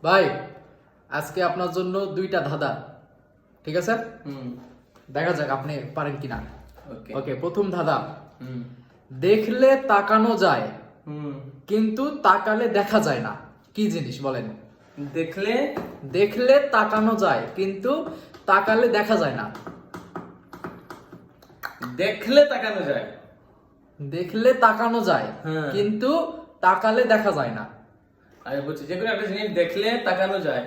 ভাই আজকে আপনার জন্য দুইটা ধাঁধা, ঠিক আছে? দেখা যাক আপনি পারেন কিনা। ওকে, প্রথম ধাঁধা। দেখলে তাকানো যায় কিন্তু তাকালে দেখা যায় না, কি জিনিস বলেন? দেখলে তাকানো যায় কিন্তু তাকালে দেখা যায় না। দেখলে তাকানো যায়, দেখলে তাকানো যায় কিন্তু তাকালে দেখা যায় না। আমি বলছি যে কোনো একটা জিনিস দেখলে তাকানো যায়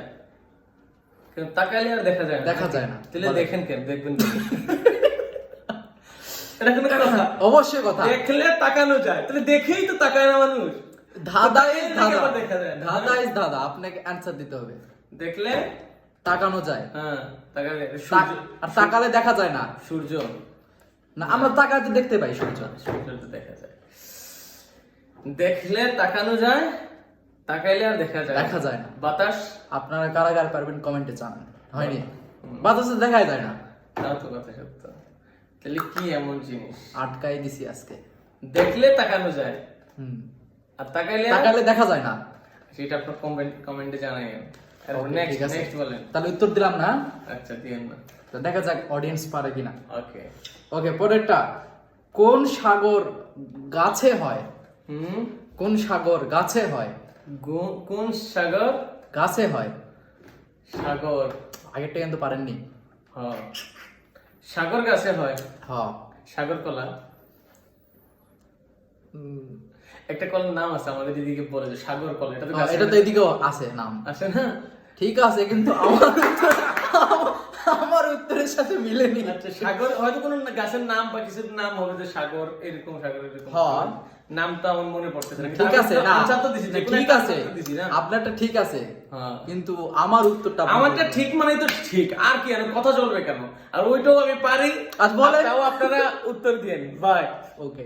কিন্তু তাকালে আর দেখা যায় না। দেখা যায় না, তাহলে দেখেন কেন? দেখবেন কেন? এটা কোনো কথা? অবশ্যই কথা। দেখলে তাকানো যায়, তাহলে দেখেই তো তাকায় না মানুষ। ধাঁধা ইজ ধাঁধা, দেখা যায় না। ধাঁধা ইজ ধাঁধা, আপনাকে অ্যানসার দিতে হবে। দেখলে তাকানো যায়, হ্যাঁ তাকালে আর তাকালে দেখা যায় না। সূর্য না, আমরা তাকাতে দেখতে পাই সূর্য। সূর্য তো দেখা যায়। দেখলে তাকানো যায়, তাকাইলে আর দেখা যায় দেখা যায় না। বাতাস। আপনারা কারাগার পারবেন কমেন্টে জানান। হয়নি? বাতাসে দেখাই যায় না। তাও তো কথা সত্য। তাহলে কি এমন জিনিস আটকাই দিছি আজকে। দেখলে তাকানো যায় আর তাকালে দেখা যায় না। সেটা আপনার কমেন্টে জানাবেন। ঠিক আছে। নেক্সট বলেন। তাহলে উত্তর দিলাম না? আচ্ছা দিয়েন না। তো দেখা যাক অডিয়েন্স পারে কিনা। ওকে ওকে, পরেরটা। কোন সাগর গাছে হয়? কোন সাগর গাছে হয়? কোন সাগর গাছে হয়? সাগর আগেরটা কিন্তু পারেননি। হ্যাঁ সাগর গাছে হয়। হ্যাঁ, সাগর কলা। একটা কলার নাম আছে, আমাদের দিদিকে বলে যে সাগর কলা। এটা তো এটা তো এদিকেও আছে নাম। আছে না? ঠিক আছে, কিন্তু আমার উত্তরের সাথে মিলেনি। আচ্ছা সাগর হয়তো কোনো গাছের নাম বা কিছুর নাম হবে যে সাগর, এরকম সাগর এরকম। হ্যাঁ, নামটা আমার মনে পড়তেছে না। ঠিক আছে না, আচ্ছা তো দিছি, ঠিক আছে, আপনারটা ঠিক আছে, কিন্তু আমার উত্তরটা আমারটা ঠিক মানেই তো ঠিক। আর কি, আর কথা চলবে কেন? আর ওইটাও আমি পারি। আজ বলেন, তাও আপনারা উত্তর দিয়েন। বাই। ওকে।